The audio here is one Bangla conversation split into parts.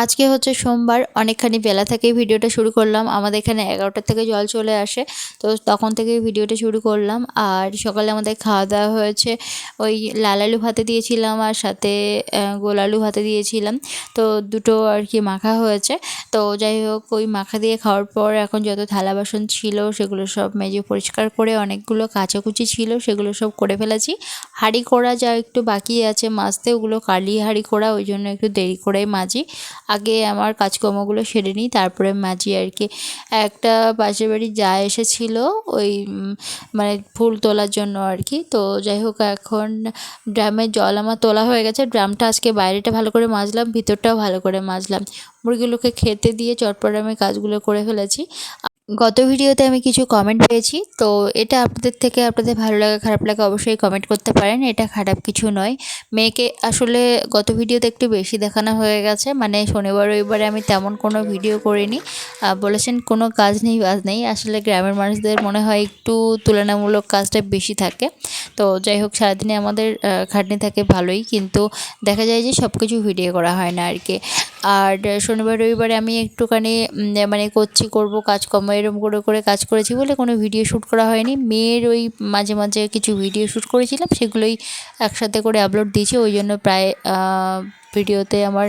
আজকে হচ্ছে সোমবার, অনেকখানি বেলা থেকেই ভিডিওটা শুরু করলাম। আমাদের এখানে 11টা থেকে জল চলে আসে, তো তখন থেকেই ভিডিওটা শুরু করলাম। আর সকালে আমাদের খাওয়া দাওয়া হয়েছে, ওই লাল আলু ভাতে দিয়েছিলাম আর সাথে গোল আলু ভাতে দিয়েছিলাম, তো দুটো আর কি মাখা হয়েছে। তো যাই হোক, ওই মাখা দিয়ে খাওয়ার পর এখন যত থালা বাসন ছিল সেগুলো সব মেজে পরিষ্কার করে, অনেকগুলো কাচাকুচি ছিল সেগুলো সব করে ফেলেছি। হাঁড়ি করা যা একটু বাকি আছে মাজতে, ওগুলো কালি হাঁড়ি করা, ওই জন্য একটু দেরি করেই মাজি। আগে আমার কাজকর্মগুলো সেরে নিই, তারপরে মাজি আর কি। একটা পাশের বাড়ি যা এসেছিলো ওই মানে ফুল তোলার জন্য আর কি। তো যাই হোক, এখন ড্রামের জল আমার তোলা হয়ে গেছে। ড্রামটা আজকে বাইরেটা ভালো করে মাজলাম, ভিতরটাও ভালো করে মাজলাম। মুরগিগুলোকে খেতে দিয়ে চটপট আমি কাজগুলো করে ফেলেছি। গত ভিডিওতে আমি কিছু কমেন্ট পেয়েছি, তো এটা আপনাদের থেকে আপনাদের ভালো লাগা খারাপ লাগা অবশ্যই কমেন্ট করতে পারেন, এটা খারাপ কিছু নয়। মেয়েকে আসলে গত ভিডিওতে একটু বেশি দেখানো হয়ে গেছে, মানে শনিবার রবিবারে আমি তেমন কোনো ভিডিও করিনি। বলেছেন কোনো কাজ নেই বাজ নেই, আসলে গ্রামের মানুষদের মনে হয় একটু তুলনামূলক কাজটা বেশি থাকে। তো যাই হোক, সারাদিনে আমাদের খাটনি থাকে ভালোই, কিন্তু দেখা যায় যে সব কিছু ভিডিও করা হয় না আর কি। আর শনিবার রবিবারে আমি একটুখানি মানে করবো কাজকর্ম, এরকম করে কাজ করেছি বলে কোনো ভিডিও শ্যুট করা হয়নি। মেয়ের ওই মাঝে মাঝে কিছু ভিডিও শ্যুট করেছিলাম, সেগুলোই একসাথে করে আপলোড দিয়েছি, ওই জন্য প্রায় ভিডিওতে আমার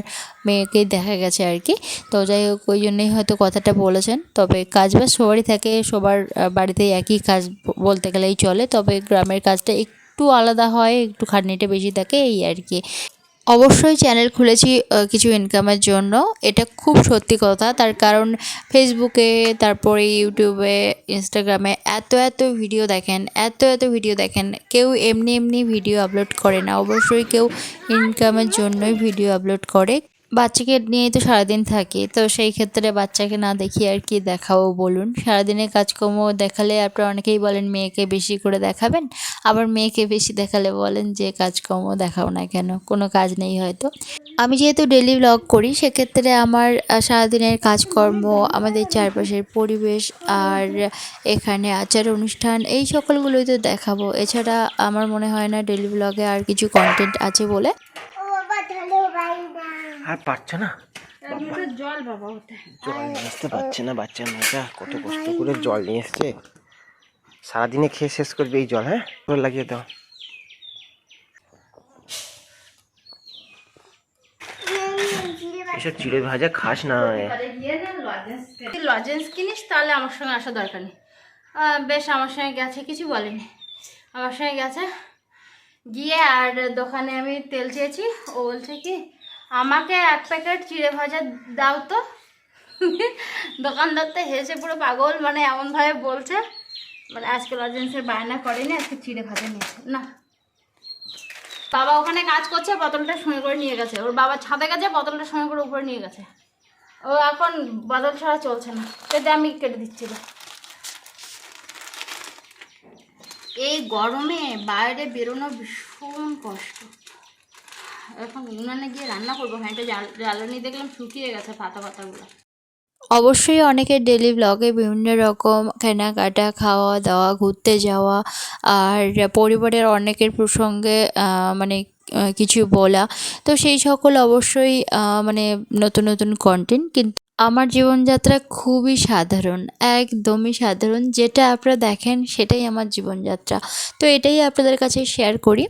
মেয়েকেই দেখা গেছে আর কি। তো যাই হোক, ওই জন্যই হয়তো কথাটা বলেছেন। তবে কাজ বাজ সবারই থাকে, সবার বাড়িতেই একই কাজ বলতে গেলেই চলে, তবে গ্রামের কাজটা একটু আলাদা হয়, একটু খাটনিটা বেশি থাকে এই আর কি। অবশ্যই চ্যানেল খুলেছি কিছু ইনকামের জন্য, এটা খুব সত্যি কথা। তার কারণ ফেসবুকে, তারপরে ইউটিউবে, ইনস্টাগ্রামে এত ভিডিও দেখেন, কেউ এমনি এমনি ভিডিও আপলোড করে না, অবশ্যই কেউ ইনকামের জন্যই ভিডিও আপলোড করে। বাচ্চাকে নিয়েই তো সারাদিন থাকি, তো সেই ক্ষেত্রে বাচ্চাকে না দেখিয়ে আর কি দেখাবো বলুন। সারাদিনের কাজকর্ম দেখালে আপনারা অনেকেই বলেন মেয়েকে বেশি করে দেখাবেন, আবার মেয়েকে বেশি দেখালে বলেন যে কাজকর্ম দেখাও না কেন, কোনো কাজ নেই হয়তো। আমি যেহেতু ডেলি ব্লগ করি, সেক্ষেত্রে আমার সারাদিনের কাজকর্ম, আমাদের চারপাশের পরিবেশ, আর এখানে আচার অনুষ্ঠান, এই সকলগুলোই তো দেখাবো। এছাড়া আমার মনে হয় না ডেলি ব্লগে আর কিছু কন্টেন্ট আছে বলে। আর পারছে না, জল বাবা ওটা জল নিয়ে আসতে পারছে না বাচ্চা মেয়েটা, কত কষ্ট করে জল নিয়ে এসছে। সারাদিনে খেয়ে শেষ করবে এই জল। হ্যাঁ, জল লাগিয়ে দাও। এসব চিড়ে ভাজা খাস না। লজেন্স কিনিস তাহলে আমার সঙ্গে আসা দরকার নেই। বেশ, আমার সঙ্গে গেছে, কিছু বলেনি। আমার সঙ্গে গেছে গিয়ে আর দোকানে আমি তেল চেয়েছি, ও বলছে কি আমাকে 1 প্যাকেট চিড়ে ভাজা দাও তো। দোকানদার তো হেসে পুরো পাগল, মানে এমনভাবে বলছে, মানে আজকে লজেন্সের বায়না করেনি, আজকে চিড়ে ভাজা নিয়েছে না। বাবা ওখানে কাজ করছে, বোতলটা সঙ্গে করে নিয়ে গেছে, ওর বাবা ছাদে গেছে, বোতলটা সঙ্গে করে উপরে নিয়ে গেছে। ও এখন বদল ছাড়া চলছে না, সেটা আমি কেটে দিচ্ছিল। এই গরমে বাইরে বেরোনো ভীষণ কষ্ট। এখন উনানে গিয়ে রান্না করবো, হ্যাঁ এটা জ্বালানি দেখলাম শুকিয়ে গেছে পাতাগুলো। অবশ্যই অনেকের ডেলি ব্লগে বিভিন্ন রকম কেনাকাটা, খাওয়া দাওয়া, ঘুরতে যাওয়া, আর পরিবারের অনেকের প্রসঙ্গে মানে কিছু বলা, তো সেই সকল অবশ্যই মানে নতুন নতুন কন্টেন্ট। কিন্তু আমার জীবনযাত্রা খুবই সাধারণ, একদমই সাধারণ, যেটা আপনারা দেখেন সেটাই আমার জীবনযাত্রা। তো এটাই আপনাদের কাছে শেয়ার করি।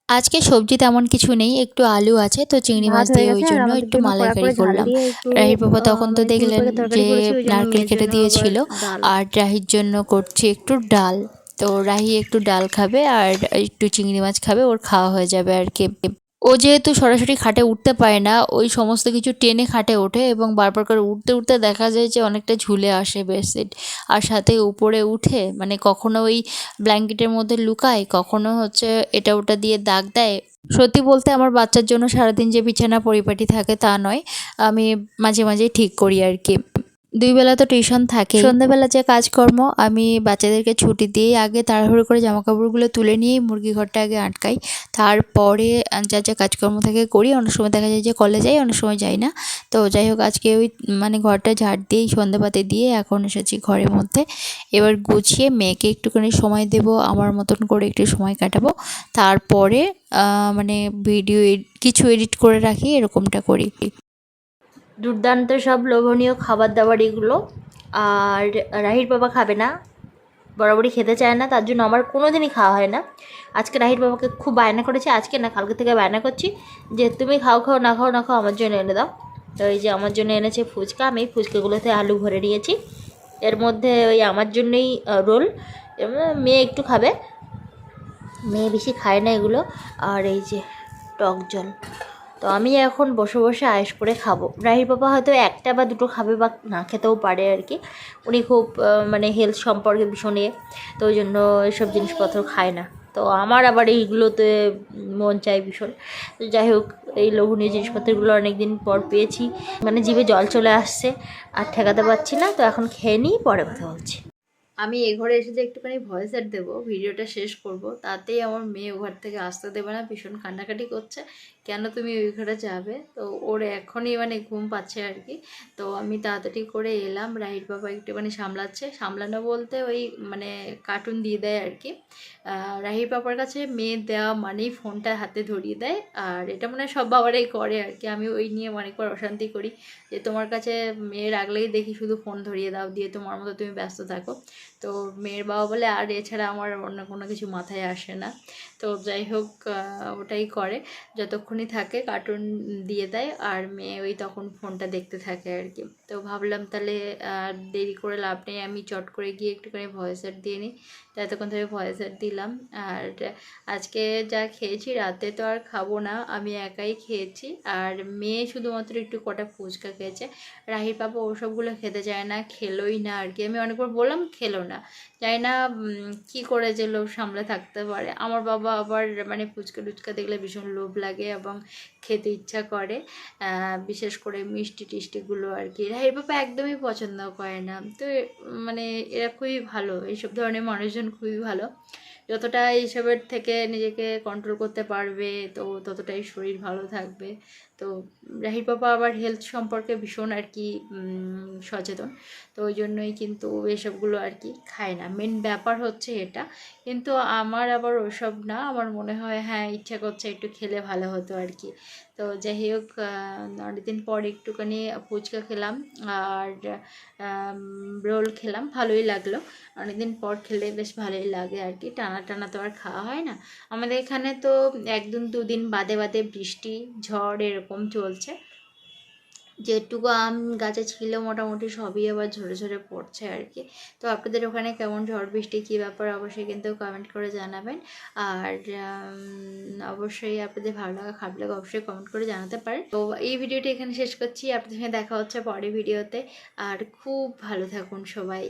আজকে সবজি তেমন কিছু নেই, একটু আলু আছে, তো চিংড়ি মাছ দিয়ে ওই জন্য একটু মালাইকারি করলাম। রাহির বাবা তখন তো দেখলেন যে নারকেল কেটে দিয়েছিল, আর রাহির জন্য করছি একটু ডাল। তো রাহি একটু ডাল খাবে আর একটু চিংড়ি মাছ খাবে, ওর খাওয়া হয়ে যাবে আর কি। ও যেহেতু সরাসরি খাটে উঠতে পারে না, ওই সমস্ত কিছু টেনে খাটে ওঠে, এবং বারবার করে উঠতে উঠতে দেখা যায় যে অনেকটা ঝুলে আসে বেডশিট, আর সাথে উপরে উঠে মানে কখনো ওই ব্ল্যাঙ্কেটের মধ্যে লুকায়, কখনো হচ্ছে এটা ওটা দিয়ে দাগ দেয়। সত্যি বলতে আমার বাচ্চার জন্য সারাদিন যে বিছানা পরিপাটি থাকে তা নয়, আমি মাঝে মাঝে ঠিক করি আর কি। দুই বেলা তো টিউশন থাকে। সন্ধ্যাবেলা যে কাজকর্ম, আমি বাচ্চাদেরকে ছুটি দিয়ে আগে তাড়াহুড়ো করে জামাকাপড়গুলো তুলে নিয়েই মুরগি ঘরটা আগে আটকাই। তারপরে যা যা কাজকর্ম থাকে করি। অনেক সময় দেখা যায় যে কলে যাই, অনেক সময় যাই না। তো যাই হোক, আজকে ওই মানে ঘরটা ঝাড় দিয়েই সন্ধ্যাবাতি দিয়ে এখন এসেছি ঘরের মধ্যে। এবার গুছিয়ে মেয়েকে একটুখানি সময় দেব, আমার মতন করে একটু সময় কাটাবো। তারপরে মানে ভিডিও কিছু এডিট করে রাখি, এরকমটা করি। দুর্দান্ত সব লোভনীয় খাবার দাবার এগুলো। আর রাহির বাবা খাবে না, বরাবরই খেতে চায় না, তার জন্য আমার কোনো দিনই খাওয়া হয় না। আজকে রাহির বাবাকে খুব বায়না করেছি, আজকে না কালকে থেকে বায়না করছি যে তুমি খাও খাও না খাও না খাও, আমার জন্য এনে দাও। তো এই যে আমার জন্য এনেছে ফুচকা, আমি ফুচকাগুলোতে আলু ভরে নিয়েছি। এর মধ্যে ওই আমার জন্যই রোল, মেয়ে একটু খাবে, মেয়ে বেশি খায় না এগুলো। আর এই যে টক জল। তো আমি এখন বসে বসে আয়েশ করে খাবো। রাহির বাবা হয়তো একটা বা দুটো খাবে বা না খেতেও পারে আর কি। উনি খুব মানে হেলথ সম্পর্কে ভীষণ তো ওই জন্য এসব জিনিসপত্র খায় না। তো আমার আবার এইগুলোতে মন চাই ভীষণ। তো যাই হোক, এই লোভনীয় জিনিসপত্রগুলো অনেক দিন পর পেয়েছি, মানে জিভে জল চলে আসছে আর ঠেকাতে পারছি না। তো এখন খেয়ে নিই, পরে কথা বলছি। আমি এ ঘরে এসে যে একটুখানি ভয়েস অ্যাড দেবো, ভিডিওটা শেষ করব, তাতেই আমার মেয়ে ও ঘর থেকে আসতে দেবে না, ভীষণ কান্নাকাটি করছে কেন তুমি ওই ঘরে যাবে। তো ওর এখনই মানে ঘুম পাচ্ছে আর কি। তো আমি তাড়াতাড়ি করে এলাম, রাহির বাবা একটুখানি সামলাচ্ছে, সামলানো বলতে ওই মানে কার্টুন দিয়ে দেয় আর কি। রাহির বাবার কাছে মেয়ে দেওয়া মানেই ফোনটা হাতে ধরিয়ে দেয়, আর এটা মনে হয় সব বাবারাই করে আর কি। আমি ওই নিয়ে অনেকবার অশান্তি করি যে তোমার কাছে মেয়ে রাখলেই দেখি শুধু ফোন ধরিয়ে দাও, দিয়ে তোমার মতো তুমি ব্যস্ত থাকো। তো মেয়ের বাবা বলে আর এছাড়া আমার অন্য কোনো কিছু মাথায় আসে না। তো যাই হোক, ওটাই করে, যতক্ষণই থাকে কার্টুন দিয়ে দেয় আর মেয়ে ওই তখন ফোনটা দেখতে থাকে আর কি। তো ভাবলাম তাহলে দেরি করে লাভ নেই, আমি চট করে গিয়ে একটুখানি ভয়েস অ্যাড দিয়ে নিই। তো এতক্ষণ ধরে ভয়েস অ্যাড দিলাম। আর আজকে যা খেয়েছি রাতে তো আর খাবো না, আমি একাই খেয়েছি। আর মেয়ে শুধুমাত্র একটু কটা ফুচকা খেয়েছে, রাহির পাপা ওসবগুলো খেতে চায় না, খেলোই না আর কি। আমি অনেকবার বললাম, খেলো না। জানি না কী করে যে লোভ সামলে থাকতে পারে। আমার বাবা আবার মানে ফুচকা টুচকা দেখলে ভীষণ লোভ লাগে এবং খেতে ইচ্ছা করে, বিশেষ করে মিষ্টি টিষ্টিগুলো আর কি। রাহির পাপা একদমই পছন্দ করে না। তো মানে এরা খুবই ভালো, এইসব ধরনের মানুষজন খুবই ভালো। যতটা এইসবের থেকে নিজেকে কন্ট্রোল করতে পারবে তো ততটাই শরীর ভালো থাকবে। তো রাহির পাপা আবার হেলথ সম্পর্কে ভীষণ আর কি সচেতন। তো ওই জন্যই কিন্তু এসবগুলো আর কি খায় না, মেন ব্যাপার হচ্ছে এটা। কিন্তু আমার আবার ওসব না, আমার মনে হয় হ্যাঁ ইচ্ছা করছে একটু খেলে ভালো হতো আর কি। তো যাই হোক, অনেকদিন পর একটুখানি ফুচকা খেলাম আর রোল খেলাম, ভালোই লাগলো। অনেকদিন পর খেলে বেশ ভালোই লাগে আর কি, টানা টানা তো আর খাওয়া হয় না। আমাদের এখানে তো একদিন দুদিন বাদে বাদে বৃষ্টি ঝড় এরকম চলছে। যেটুকু আম গাছে ছিল মোটামুটি সবই আবার ঝরে ঝরে পড়ছে আর কি। তো আপনাদের ওখানে কেমন ঝড় বৃষ্টি কী ব্যাপার অবশ্যই কিন্তু কমেন্ট করে জানাবেন। আর অবশ্যই আপনাদের ভালো লাগা খারাপ লাগা অবশ্যই কমেন্ট করে জানাতে পারেন। তো এই ভিডিওটি এখানে শেষ করছি, আপনাদের সঙ্গে দেখা হচ্ছে পরের ভিডিওতে। আর খুব ভালো থাকুন সবাই।